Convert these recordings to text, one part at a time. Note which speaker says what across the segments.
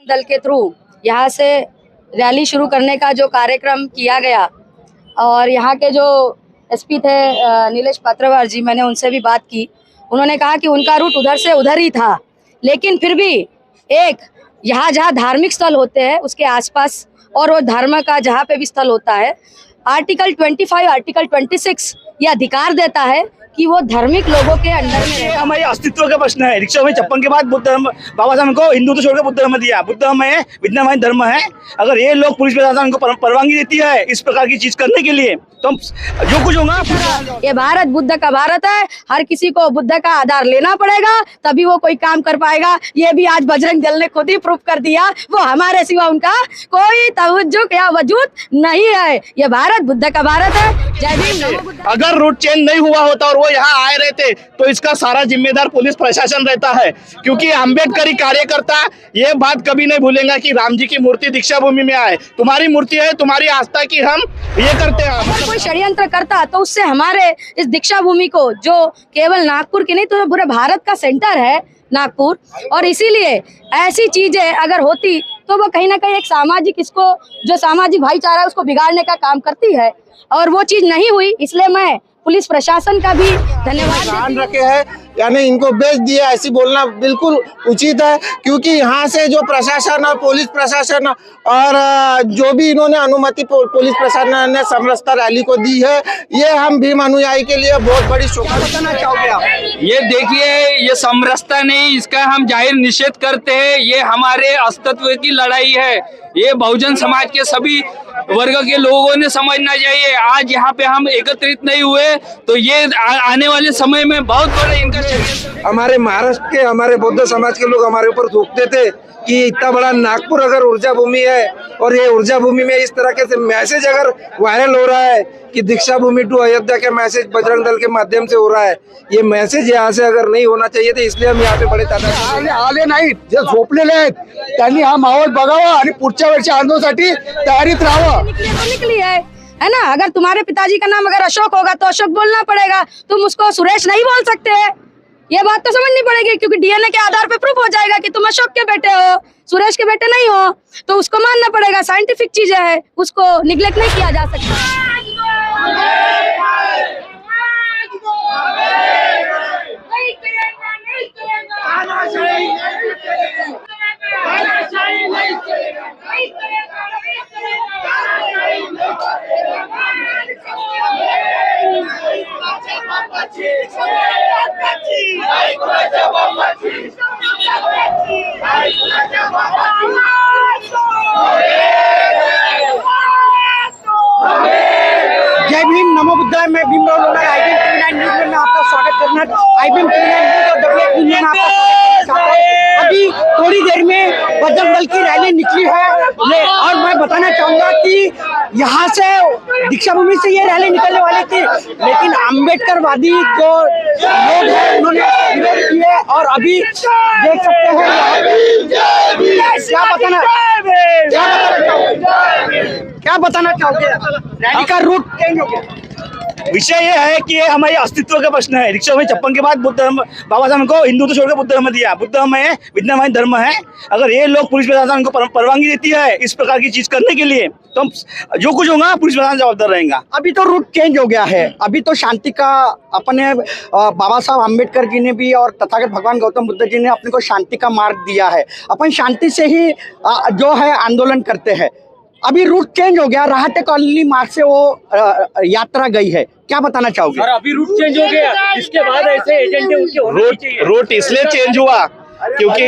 Speaker 1: दल के थ्रू यहाँ से रैली शुरू करने का जो कार्यक्रम किया गया और यहाँ के जो एसपी थे नीलेश पात्रवार जी, मैंने उनसे भी बात की। उन्होंने कहा कि उनका रूट उधर से उधर ही था, लेकिन फिर भी एक यहाँ जहाँ धार्मिक स्थल होते हैं उसके आसपास और वो धर्म का जहाँ पे भी स्थल होता है, आर्टिकल 25 आर्टिकल 26 ये अधिकार देता है कि वो धार्मिक लोगों के अंडर में रहेगा।
Speaker 2: हमारे अस्तित्व का प्रश्न है। रिक्शा में छप्पन के बाद बुद्ध धर्म, बाबा साहब को हिंदू तो छोड़कर बुद्ध धर्म दिया। बुद्ध धर्म है, विद्यमान धर्म है। अगर ये लोग पुलिस प्रशासन को परवानगी देती है इस प्रकार की चीज करने के लिए, तो हम जो कुछ होगा।
Speaker 1: ये भारत बुद्ध का भारत है, हर किसी को बुद्ध का आधार लेना पड़ेगा तभी वो कोई काम कर पाएगा। ये भी आज बजरंग दल ने खुद ही प्रूफ कर दिया, वो हमारे सिवा उनका कोई तवज्जुह या वजूद नहीं है। ये भारत बुद्ध का भारत है। जय भीम।
Speaker 2: अगर रूट चेंज नहीं हुआ होता और वो यहाँ आए रहते तो इसका सारा जिम्मेदार पुलिस प्रशासन रहता है, क्योंकि अम्बेडकरी कार्यकर्ता ये बात कभी नहीं भूलेगा कि राम जी की मूर्ति दीक्षा भूमि में आए। तुम्हारी मूर्ति है, तुम्हारी आस्था की हम ये करते हैं।
Speaker 1: अगर कोई षड्यंत्र करता तो उससे हमारे इस दीक्षा भूमि को, जो केवल नागपुर की नहीं तो पूरे भारत का सेंटर है नागपुर, और इसीलिए ऐसी चीजें अगर होती तो वो कहीं ना कहीं एक सामाजिक, इसको जो सामाजिक भाईचारा है उसको बिगाड़ने का काम करती है, और वो चीज नहीं हुई। इसलिए मैं पुलिस प्रशासन का भी धन्यवाद
Speaker 3: ध्यान रखे हैं, यानी इनको बेच दिया ऐसी बोलना बिल्कुल उचित है, क्योंकि यहाँ से जो प्रशासन और पुलिस प्रशासन और जो भी इन्होंने अनुमति पुलिस प्रशासन ने समरसता रैली को दी है, ये हम भीम अनुयायी के लिए बहुत बड़ी शुभकामना बताना चाहोगे आप?
Speaker 4: ये देखिए, ये समरसता नहीं, इसका हम जाहिर निषेध करते हैं। ये हमारे अस्तित्व की लड़ाई है। ये बहुजन समाज के सभी वर्ग के लोगों ने समझना चाहिए। आज यहाँ पे हम एकत्रित नहीं हुए तो ये आने वाले समय में बहुत बड़ा इनका
Speaker 3: हमारे महाराष्ट्र के, हमारे बौद्ध समाज के लोग हमारे ऊपर थूकते थे कि इतना बड़ा नागपुर अगर ऊर्जा भूमि है और ये ऊर्जा भूमि में इस तरह के मैसेज अगर वायरल हो रहा है कि दीक्षा भूमि टू अयोध्या के मैसेज बजरंग दल के माध्यम से हो रहा है, ये मैसेज यहाँ से अगर नहीं होना चाहिए, तो इसलिए हम यहाँ पे बड़े तादाद
Speaker 5: आले नाहीत, जे झोपलेले आहेत त्यांनी हा माहोल बघावा आणि पुढच्या वर्षी आंदोलनासाठी तयारीत राहावं।
Speaker 1: निकली है ना। अगर तुम्हारे पिताजी का नाम अगर अशोक होगा तो अशोक बोलना पड़ेगा, तुम उसको सुरेश नहीं बोल सकते। ये बात तो समझनी पड़ेगी, क्योंकि डीएनए के आधार पे प्रूफ हो जाएगा कि तुम अशोक के बेटे हो, सुरेश के बेटे नहीं हो, तो उसको मानना पड़ेगा। साइंटिफिक चीजें है, उसको निग्लेक्ट नहीं किया जा सकता।
Speaker 5: जय भीम, नमो बुद्धाय। मैं Bhim Rao Lonar, IBM TV 9 news में आपका स्वागत करना। IBM टीवी 9 न्यूज और WF न्यूज में आपका स्वागत करना चाहता हूं। अभी थोड़ी देर में बजरंग दल की रैली निकली है और मैं बताना चाहूंगा कि यहाँ से दीक्षा भूमि से ये रैली निकलने वाली थी, लेकिन अम्बेडकरवादी जो लोग हैं उन्होंने विरोध किए और अभी देख सकते हैं क्या बताना चाहोगे? रैली का रूट चेंज हो गया।
Speaker 2: विषय ये है कि ये हमारे अस्तित्व का प्रश्न है। रिक्शा में छप्पन के बाद बुद्ध धर्म, बाबा साहब को हिंदू तो छोड़कर बुद्ध धर्म दिया। बुद्ध धर्म है, विद्यमान धर्म है। अगर ये लोग पुलिस प्रशासन को परवानगी देती है इस प्रकार की चीज करने के लिए, तो हम जो कुछ होगा पुलिस प्रशासन जवाबदार रहेगा।
Speaker 5: अभी तो रूट चेंज हो गया है। अभी तो शांति का अपने बाबा साहब अम्बेडकर जी ने भी और तथागत भगवान गौतम बुद्ध जी ने अपने को शांति का मार्ग दिया है। अपन शांति से ही जो है आंदोलन करते हैं। अभी रूट चेंज हो गया, राहटे कॉलोनी मार्ग से वो यात्रा गई है। क्या बताना चाहोगे?
Speaker 4: और अभी रूट चेंज हो गया, इसके बाद ऐसे एजेंडे उनके होने चाहिए।
Speaker 2: रूट इसलिए चेंज हुआ क्योंकि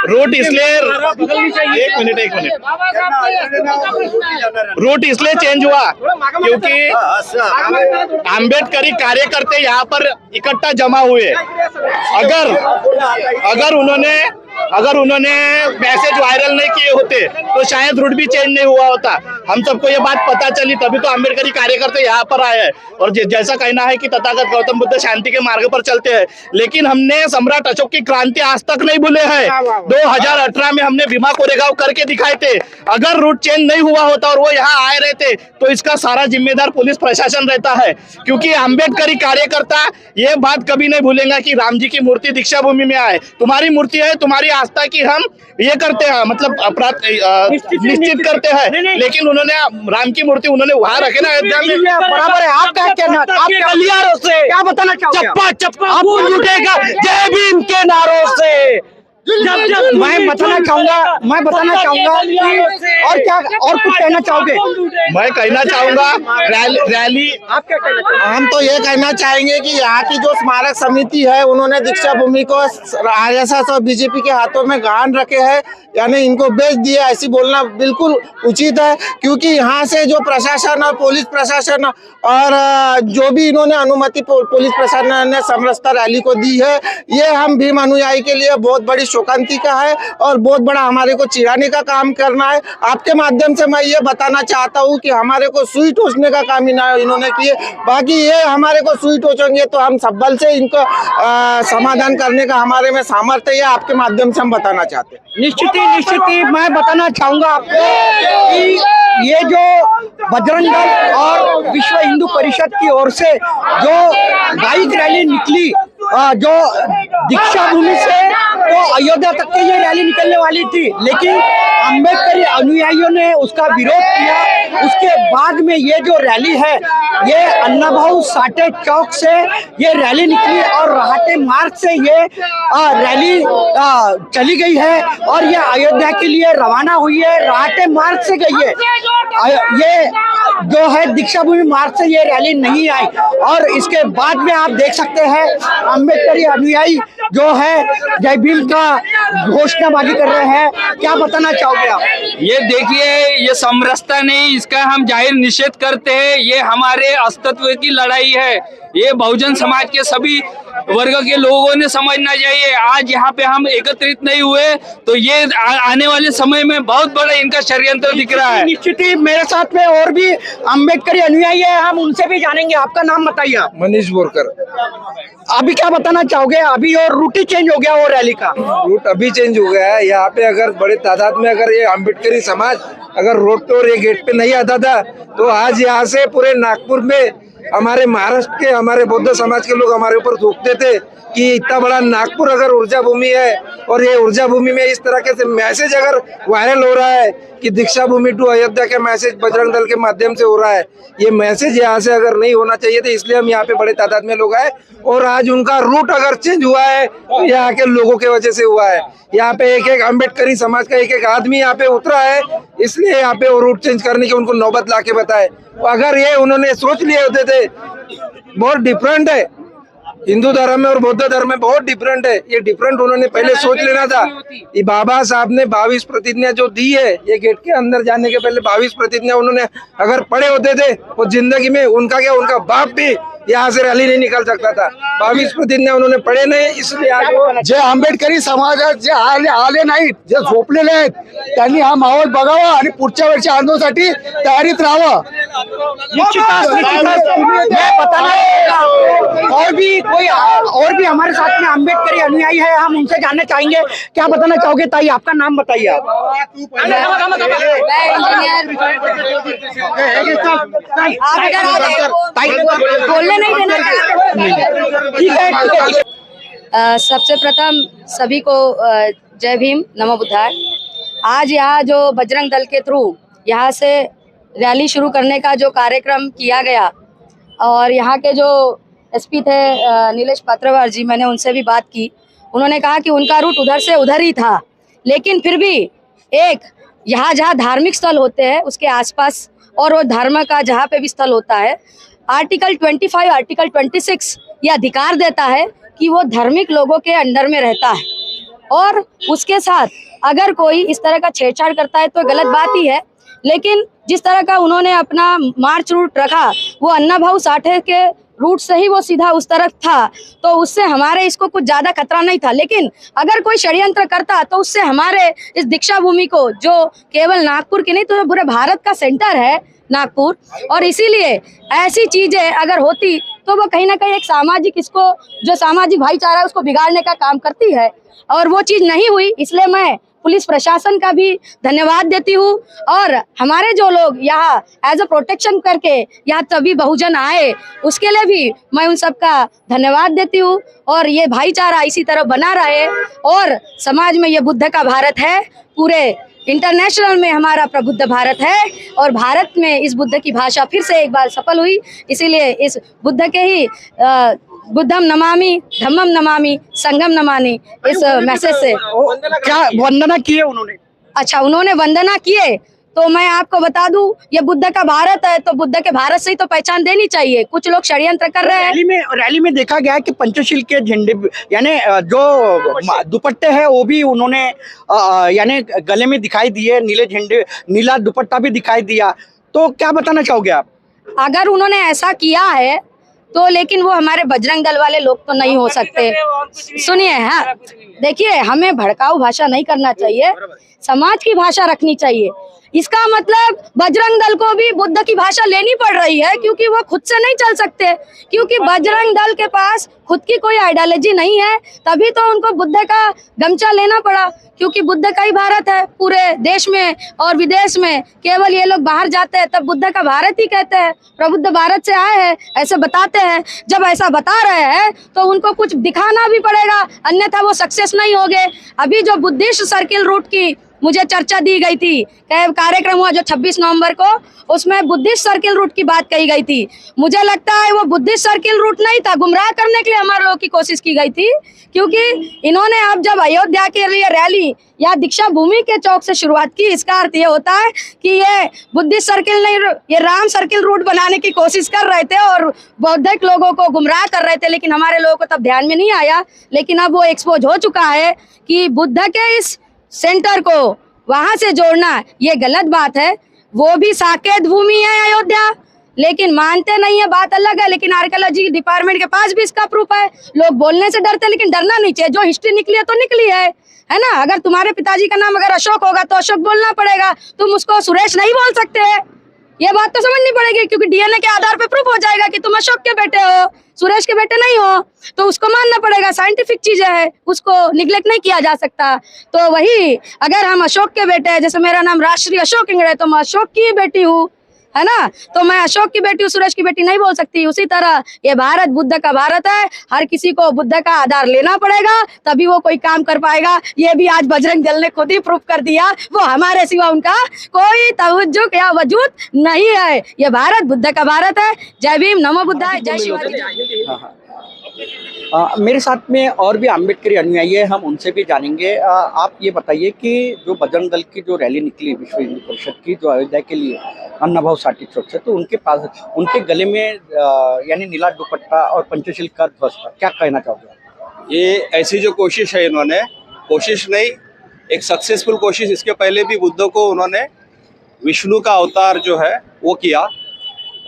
Speaker 2: रूट इसलिए एक मिनट रूट इसलिए चेंज हुआ क्योंकि अम्बेडकरी कार्यकर्ते यहाँ पर इकट्ठा जमा हुए। अगर उन्होंने अगर उन्होंने मैसेज वायरल नहीं किए होते तो शायद रूट भी चेंज नहीं हुआ होता। हम सबको ये बात पता चली तभी तो अम्बेडकरी कार्यकर्ता यहाँ पर आए हैं। और जैसा कहना है कि तथागत गौतम बुद्ध शांति के मार्ग पर चलते हैं, लेकिन हमने सम्राट अशोक की क्रांति आज तक नहीं भूले हैं। 2018 में हमने भीमा कोरेगांव करके दिखाए थे। अगर रूट चेंज नहीं हुआ होता और वो यहाँ आए रहते तो इसका सारा जिम्मेदार पुलिस प्रशासन रहता है, क्योंकि अम्बेडकरी कार्यकर्ता ये बात कभी नहीं भूलेंगे कि राम जी की मूर्ति दीक्षा भूमि में आए। तुम्हारी मूर्ति है, तुम्हारी आस्था की हम ये करते हैं, मतलब अपराध निश्चित करते हैं, लेकिन उन्होंने राम की मूर्ति उन्होंने वहां रखे ना अयोध्या में।
Speaker 5: बराबर है। आप क्या कहना, आप गलियारों से क्या बताना चाहोगे?
Speaker 2: चप्पा चप्पा
Speaker 5: आप उठेगा जय भीम के नारों से। मैं बताना चाहूंगा कि और क्या और कुछ कहना चाहोगे?
Speaker 2: मैं कहना चाहूंगा रैली
Speaker 5: आप क्या कहना चाहोगे?
Speaker 6: हम तो ये कहना चाहेंगे कि यहाँ की जो स्मारक समिति है उन्होंने दीक्षा भूमि को आरएसएस और बीजेपी के हाथों में गहान रखे हैं, यानी इनको बेच दिया, ऐसी बोलना बिल्कुल उचित है। क्योंकि यहाँ से जो प्रशासन और पुलिस प्रशासन और जो भी इन्होंने अनुमति पुलिस प्रशासन ने समरसता रैली को दी है, ये हम भीम अनुयायी के लिए बहुत बड़ी शोकांति का है और बहुत बड़ा हमारे को चिढ़ाने का काम करना है। आपके माध्यम से मैं ये बताना चाहता हूँ कि हमारे को सुई टोचने का काम इन्होंने किए, बाकी ये हमारे को सुई टोचेंगे तो हम सब बल से इनको समाधान करने का हमारे में सामर्थ्य है। आपके माध्यम से हम बताना चाहते हैं।
Speaker 5: निश्चित ही मैं बताना चाहूंगा आपको कि ये जो बजरंग दल और विश्व हिंदू परिषद की ओर से जो बाइक रैली निकली, जो दीक्षा भूमि से तो अयोध्या तक की ये रैली निकलने वाली थी, लेकिन अम्बेडकरी अनुयायियों ने उसका विरोध किया। उसके बाद में ये जो रैली है ये अन्ना भाऊ साठे चौक से ये रैली निकली और रहाटे मार्ग से ये रैली चली गई है और ये अयोध्या के लिए रवाना हुई है, रहाटे मार्ग से गई है। ये जो है दीक्षा भूमि मार्ग से ये रैली नहीं आई और इसके बाद में आप देख सकते हैं अम्बेडकरी अनुयायी जो है जय भीम का घोषणाबाजी कर रहे हैं। क्या बताना चाहोगे आप?
Speaker 4: ये देखिए, ये समरसता नहीं, इसका हम जाहिर निषेध करते हैं। ये हमारे अस्तित्व की लड़ाई है। ये बहुजन समाज के सभी वर्ग के लोगों ने समझना चाहिए। आज यहाँ पे हम एकत्रित नहीं हुए तो ये आने वाले समय में बहुत बड़ा इनका षड्यंत्र दिख रहा है।
Speaker 5: निश्चित ही मेरे साथ में और भी अम्बेडकरी अनुयायी है, हम उनसे भी जानेंगे। आपका नाम बताइए।
Speaker 3: मनीष बोरकर।
Speaker 5: अभी क्या बताना चाहोगे? अभी और रूट ही चेंज हो गया वो रैली का।
Speaker 3: रूट अभी चेंज हो गया है। यहाँ पे अगर बड़े तादाद में अगर ये अम्बेडकरी समाज अगर रोड पे और ये गेट पे नहीं आता था तो आज यहाँ से पूरे नागपुर में हमारे महाराष्ट्र के हमारे बौद्ध समाज के लोग हमारे ऊपर थूकते थे कि इतना बड़ा नागपुर अगर ऊर्जा भूमि है और ये ऊर्जा भूमि में इस तरह के मैसेज अगर वायरल हो रहा है कि दीक्षा भूमि टू अयोध्या के मैसेज बजरंग दल के माध्यम से हो रहा है, ये मैसेज यहाँ से अगर नहीं होना चाहिए था, इसलिए हम यहाँ पे बड़े तादाद में लोग आए। और आज उनका रूट अगर चेंज हुआ है तो यहाँ के लोगों के वजह से हुआ है। यहाँ पे एक एक अम्बेडकरी समाज का एक एक आदमी यहाँ पे उतरा है, इसलिए यहाँ पे वो रूट चेंज करने की उनको नौबत ला के बताए। अगर ये उन्होंने सोच लिए होते थे, बहुत डिफरेंट है हिंदू धर्म में और बौद्ध धर्म में, बहुत डिफरेंट है। ये डिफरेंट उन्होंने पहले सोच लेना था। ये बाबा साहब ने 22 प्रतिज्ञा जो दी है, ये गेट के अंदर जाने के पहले 22 प्रतिज्ञा उन्होंने अगर पढ़े होते थे वो जिंदगी में उनका क्या, उनका बाप भी यहाँ से रैली नहीं निकाल सकता था। 22 प्रतिज्ञा उन्होंने पढ़े नहीं, इसलिए आज
Speaker 6: जे आंबेडकरी समाजात जे आले नाहीत, जे झोपलेले आहेत, त्यांनी हा माहोल बघावा आणि पुढच्या वर्षी आंदोलनासाठी तयारीत राहावं।
Speaker 5: मैं बताना और भी हमारे साथ में अम्बेडकरी अनुयायी है, हम उनसे जानना चाहेंगे। क्या बताना चाहोगे ताई? आपका नाम बताइए। आप
Speaker 1: बोलने नहीं देना।
Speaker 5: ठीक है।
Speaker 1: सबसे प्रथम सभी को जय भीम, नमो बुद्धाय। आज यहाँ जो बजरंग दल के थ्रू यहाँ से रैली शुरू करने का जो कार्यक्रम किया गया और यहाँ के जो एसपी थे नीलेश पात्रवार जी, मैंने उनसे भी बात की। उन्होंने कहा कि उनका रूट उधर से उधर ही था, लेकिन फिर भी एक यहाँ जहाँ धार्मिक स्थल होते हैं उसके आसपास और वो धर्म का जहाँ पे भी स्थल होता है, आर्टिकल 25 आर्टिकल 26 ये अधिकार देता है कि वो धार्मिक लोगों के अंडर में रहता है और उसके साथ अगर कोई इस तरह का छेड़छाड़ करता है तो गलत बात ही है। लेकिन जिस तरह का उन्होंने अपना मार्च रूट रखा वो अन्ना भाऊ साठे के रूट से ही वो सीधा उस तरफ था, तो उससे हमारे इसको कुछ ज़्यादा खतरा नहीं था। लेकिन अगर कोई षड्यंत्र करता तो उससे हमारे इस दीक्षा भूमि को, जो केवल नागपुर की नहीं तो पूरे भारत का सेंटर है नागपुर, और इसीलिए ऐसी चीज़ें अगर होती तो वो कहीं ना कहीं एक सामाजिक, इसको जो सामाजिक भाईचारा है उसको बिगाड़ने का काम करती है, और वो चीज़ नहीं हुई। इसलिए मैं पुलिस प्रशासन का भी धन्यवाद देती हूँ, और हमारे जो लोग यहाँ एज अ प्रोटेक्शन करके यहाँ तभी बहुजन आए, उसके लिए भी मैं उन सबका धन्यवाद देती हूँ। और ये भाईचारा इसी तरह बना रहे, और समाज में ये बुद्ध का भारत है, पूरे इंटरनेशनल में हमारा प्रबुद्ध भारत है, और भारत में इस बुद्ध की भाषा फिर से एक बार सफल हुई। इसीलिए इस बुद्ध के ही बुद्धम नमामि धम्मम नमामि संगम नमामि इस मैसेज से
Speaker 5: क्या वंदना की है उन्होंने?
Speaker 1: अच्छा, उन्होंने वंदना किए, तो मैं आपको बता दूं, ये बुद्ध का भारत है तो बुद्ध के भारत से ही तो पहचान देनी चाहिए। कुछ लोग षड्यंत्र कर रहे हैं।
Speaker 5: रैली में देखा गया कि पंचशील के झंडे, यानी जो दुपट्टे हैं वो भी उन्होंने यानी गले में दिखाई दिए, नीले झंडे, नीला दुपट्टा भी दिखाई दिया। तो क्या बताना चाहोगे आप?
Speaker 1: अगर उन्होंने ऐसा किया है तो, लेकिन वो हमारे बजरंग दल वाले लोग तो नहीं हो सकते। सुनिए, हाँ देखिए, हमें भड़काऊ भाषा नहीं करना चाहिए, समाज की भाषा रखनी चाहिए। इसका मतलब बजरंग दल को भी बुद्ध की भाषा लेनी पड़ रही है, क्योंकि वो खुद से नहीं चल सकते, क्योंकि बजरंग दल के पास खुद की कोई आइडियोलॉजी नहीं है, तभी तो उनको बुद्ध का गमछा लेना पड़ा, क्योंकि बुद्ध का ही भारत है पूरे देश में और विदेश में। केवल ये लोग बाहर जाते हैं तब बुद्ध का भारत ही कहते हैं, प्रबुद्ध भारत से आए हैं ऐसे बताते हैं। जब ऐसा बता रहे हैं तो उनको कुछ दिखाना भी पड़ेगा, अन्यथा वो सक्सेस नहीं होंगे। अभी जो बुद्धिस्ट सर्किल रूट की मुझे चर्चा दी गई थी, कार्यक्रम हुआ जो 26 नवंबर को, उसमें बुद्धिस्ट सर्किल रूट की बात कही गई थी। मुझे लगता है वो बुद्धिस्ट सर्किल रूट नहीं था, गुमराह करने के लिए हमारे लोगों की कोशिश की गई थी, क्योंकि इन्होंने अब जब अयोध्या के लिए रैली या दीक्षा भूमि के चौक से शुरुआत की, इसका अर्थ ये होता है कि ये बुद्धिस्ट सर्किल नहीं, ये राम सर्किल रूट बनाने की कोशिश कर रहे थे और बौद्धिक लोगों को गुमराह कर रहे थे। लेकिन हमारे लोगों को तब ध्यान में नहीं आया, लेकिन अब वो एक्सपोज हो चुका है कि बुद्ध के इस सेंटर को वहां से जोड़ना ये गलत बात है। वो भी साकेत भूमि है अयोध्या, लेकिन मानते नहीं है, बात अलग है। लेकिन आर्कियोलॉजी डिपार्टमेंट के पास भी इसका प्रूफ है। लोग बोलने से डरते, लेकिन डरना नहीं चाहिए। जो हिस्ट्री निकली है तो निकली है ना। अगर तुम्हारे पिताजी का नाम अगर अशोक होगा तो अशोक बोलना पड़ेगा, तुम उसको सुरेश नहीं बोल सकते हैं। ये बात तो समझनी पड़ेगी, क्योंकि डीएनए के आधार पे प्रूफ हो जाएगा कि तुम अशोक के बेटे हो, सुरेश के बेटे नहीं हो, तो उसको मानना पड़ेगा। साइंटिफिक चीजें है, उसको निग्लेक्ट नहीं किया जा सकता। तो वही, अगर हम अशोक के बेटे हैं, जैसे मेरा नाम राजश्री अशोक इंगड़े है तो मैं अशोक की बेटी हूँ, है ना, तो मैं अशोक की बेटी हूँ, सुरेश की बेटी नहीं बोल सकती। उसी तरह ये भारत बुद्ध का भारत है, हर किसी को बुद्ध का आधार लेना पड़ेगा, तभी वो कोई काम कर पाएगा। ये भी आज बजरंग दल ने खुद ही प्रूफ कर दिया, वो हमारे सिवा उनका कोई तवज्जुह या वजूद नहीं है। ये भारत बुद्ध का भारत है। जय भीम, नमो बुद्धाय, जय शिवाजी।
Speaker 5: मेरे साथ में और भी अम्बेडकरी अनुयायी है, हम उनसे भी जानेंगे। आप ये बताइए कि जो बजरंग दल की जो रैली निकली विश्व हिंदू परिषद की, जो अयोध्या के लिए अन्नाभाऊ साटी चौक से, तो उनके पास, उनके गले में यानी नीला दुपट्टा और पंचशील का ध्वज था, क्या कहना चाहोगे?
Speaker 7: ये ऐसी जो कोशिश है, इन्होंने कोशिश नहीं, एक सक्सेसफुल कोशिश। इसके पहले भी बुद्ध को उन्होंने विष्णु का अवतार जो है वो किया,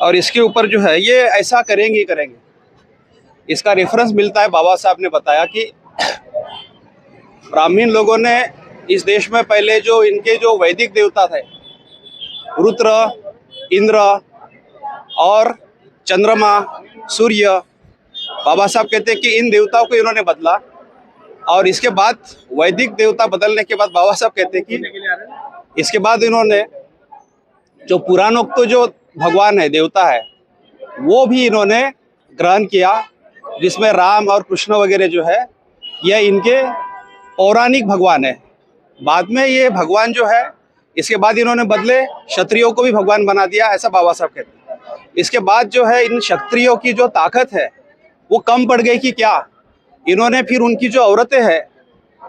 Speaker 7: और इसके ऊपर जो है ये ऐसा करेंगे ही करेंगे। इसका रेफरेंस मिलता है, बाबा साहब ने बताया कि ब्राह्मण लोगों ने इस देश में पहले जो इनके जो वैदिक देवता थे, रुद्र, इंद्र और चंद्रमा, सूर्य, बाबा साहब कहते हैं कि इन देवताओं को इन्होंने बदला, और इसके बाद वैदिक देवता बदलने के बाद बाबा साहब कहते हैं कि इसके बाद इन्होंने जो पुराणोक्त जो भगवान है, देवता है, वो भी इन्होंने ग्रहण किया, जिसमें राम और कृष्ण वगैरह जो है यह इनके पौराणिक भगवान है। बाद में ये भगवान जो है, इसके बाद इन्होंने बदले क्षत्रियों को भी भगवान बना दिया, ऐसा बाबा साहब कहते हैं। इसके बाद जो है इन क्षत्रियों की जो ताकत है वो कम पड़ गई कि क्या, इन्होंने फिर उनकी जो औरतें हैं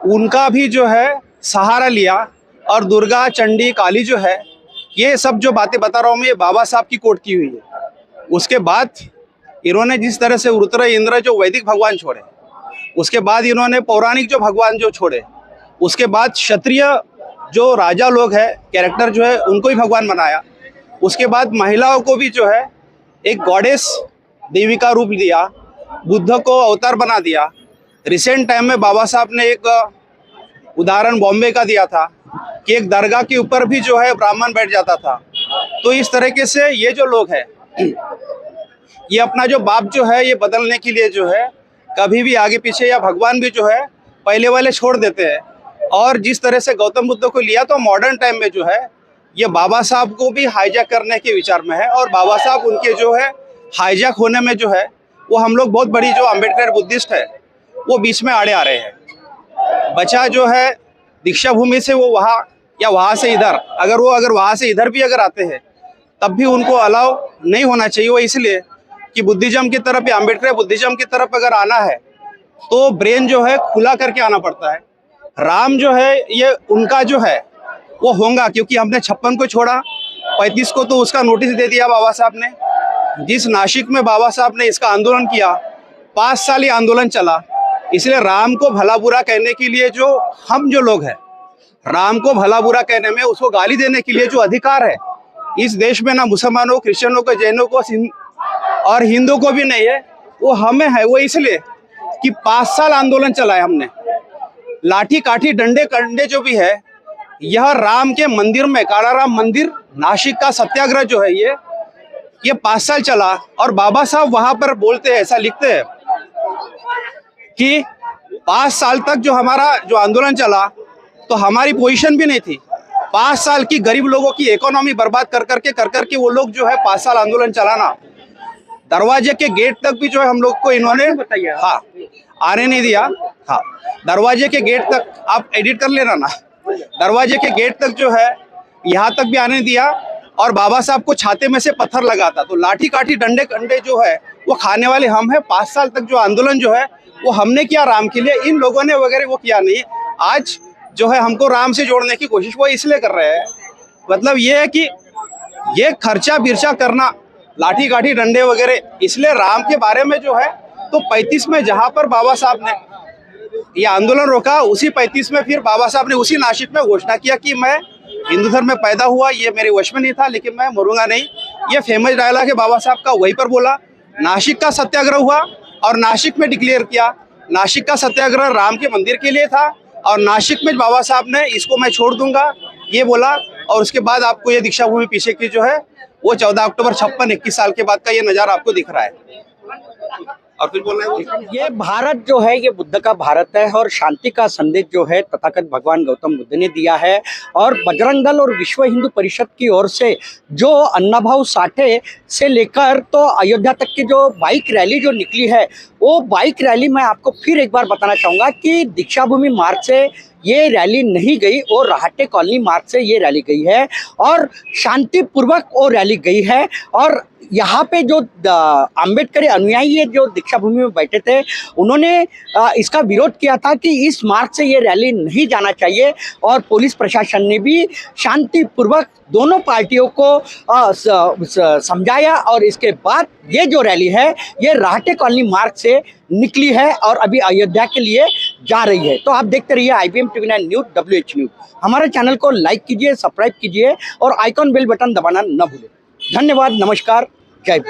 Speaker 7: उनका भी जो है सहारा लिया, और दुर्गा, चंडी, काली जो है, ये सब जो बातें बता रहा हूँ मैं, ये बाबा साहब की कोट की हुई है। उसके बाद इन्होंने जिस तरह से रुद्र, इंद्र जो वैदिक भगवान छोड़े, उसके बाद इन्होंने पौराणिक जो भगवान जो छोड़े, उसके बाद क्षत्रिय जो राजा लोग हैं, कैरेक्टर जो है, उनको ही भगवान बनाया। उसके बाद महिलाओं को भी जो है एक गॉडेस देवी का रूप दिया, बुद्ध को अवतार बना दिया। रिसेंट टाइम में बाबा साहब ने एक उदाहरण बॉम्बे का दिया था कि एक दरगाह के ऊपर भी जो है ब्राह्मण बैठ जाता था। तो इस तरीके से ये जो लोग हैं ये अपना जो बाप जो है ये बदलने के लिए जो है कभी भी आगे पीछे, या भगवान भी जो है पहले वाले छोड़ देते हैं। और जिस तरह से गौतम बुद्ध को लिया तो मॉडर्न टाइम में जो है ये बाबा साहब को भी हाईजैक करने के विचार में है। और बाबा साहब उनके जो है हाईजैक होने में जो है वो हम लोग बहुत बड़ी जो अम्बेडकर बुद्धिस्ट है वो बीच में आड़े आ रहे हैं। बचा जो है दीक्षा भूमि से वो वहाँ या वहाँ से इधर, अगर वहाँ से इधर भी अगर आते हैं तब भी उनको अलाउ नहीं होना चाहिए। वो इसलिए कि बुद्धिज्म की तरफ या अम्बेडकर बुद्धिज्म की तरफ अगर आना है तो ब्रेन जो है खुला करके आना पड़ता है। राम जो है ये उनका जो है वो होगा, क्योंकि हमने 56 को छोड़ा, 35 को तो उसका नोटिस दे दिया बाबा साहब ने। जिस नासिक में बाबा साहब ने इसका आंदोलन किया 5 साल ये आंदोलन चला। इसलिए राम को भला बुरा कहने के लिए जो हम जो लोग हैं, राम को भला बुरा कहने में, उसको गाली देने के लिए जो अधिकार है इस देश में ना मुसलमानों, क्रिश्चियनों को, जैनों को और हिंदू को भी नहीं है, वो हमें है। वो इसलिए कि 5 साल आंदोलन चलाए हमने, लाठी काठी डंडे कंडे जो भी है, यह राम के मंदिर में, कालाराम मंदिर नासिक का सत्याग्रह जो है ये 5 साल चला। और बाबा साहब वहां पर बोलते हैं, ऐसा लिखते हैं कि 5 साल तक जो हमारा जो आंदोलन चला तो हमारी पोजीशन भी नहीं थी। 5 साल की गरीब लोगों की इकोनॉमी बर्बाद कर करके वो लोग जो है 5 साल आंदोलन चलाना, दरवाजे के गेट तक भी जो है हम लोग को इन्होंने बताइए, हाँ, आने नहीं दिया। हाँ, दरवाजे के गेट तक आप एडिट कर लेना ना, दरवाजे के गेट तक जो है यहाँ तक भी आने नहीं दिया। और बाबा साहब को छाते में से पत्थर लगाता। तो लाठी काठी डंडे कंडे जो है वो खाने वाले हम हैं। 5 साल तक जो आंदोलन जो है वो हमने किया राम के लिए, इन लोगों ने वगैरह वो किया नहीं। आज जो है हमको राम से जोड़ने की कोशिश वो इसलिए कर रहे हैं, मतलब ये है कि ये खर्चा बिरचा करना, लाठी काठी डंडे वगैरह, इसलिए राम के बारे में जो है तो 35 में जहां पर बाबा साहब ने ये आंदोलन रोका, उसी 35 में फिर बाबा साहब ने उसी नासिक में घोषणा किया कि मैं हिंदू धर्म में पैदा हुआ, ये मेरे वश में नहीं था, लेकिन मैं मरूंगा नहीं। ये फेमस डायलॉग है बाबा साहब का, वहीं पर बोला। नासिक का सत्याग्रह हुआ और नासिक में डिक्लेयर किया। नासिक का सत्याग्रह राम के मंदिर के लिए था और नासिक में बाबा साहब ने इसको मैं छोड़ दूंगा ये बोला। और उसके बाद आपको ये दीक्षा भूमि पीछे की जो है वो 14 अक्टूबर 56, 21 साल के बाद का ये नज़ारा आपको दिख रहा है। और फिर बोल रहे हैं
Speaker 5: ये भारत जो है ये बुद्ध का भारत है और शांति का संदेश जो है तथागत भगवान गौतम बुद्ध ने दिया है। और बजरंग दल और विश्व हिंदू परिषद की ओर से जो अन्नाभाऊ साठे से लेकर तो अयोध्या तक की जो बाइक रैली जो निकली है, वो बाइक रैली मैं आपको फिर एक बार बताना चाहूँगा कि दीक्षा भूमि मार्ग से ये रैली नहीं गई और राहटे कॉलोनी मार्ग से ये रैली गई है और शांतिपूर्वक वो रैली गई है। और यहाँ पे जो अम्बेडकर अनुयायी जो दीक्षा भूमि में बैठे थे उन्होंने इसका विरोध किया था कि इस मार्ग से ये रैली नहीं जाना चाहिए। और पुलिस प्रशासन ने भी शांतिपूर्वक दोनों पार्टियों को समझाया और इसके बाद ये जो रैली है ये राहटे कॉलोनी मार्ग से निकली है और अभी अयोध्या के लिए जा रही है। तो आप देखते रहिए IBM TV9 news WH news. हमारे चैनल को लाइक कीजिए, सब्सक्राइब कीजिए और आइकॉन बेल बटन दबाना न भूलें। धन्यवाद, नमस्कार, जय हिंद।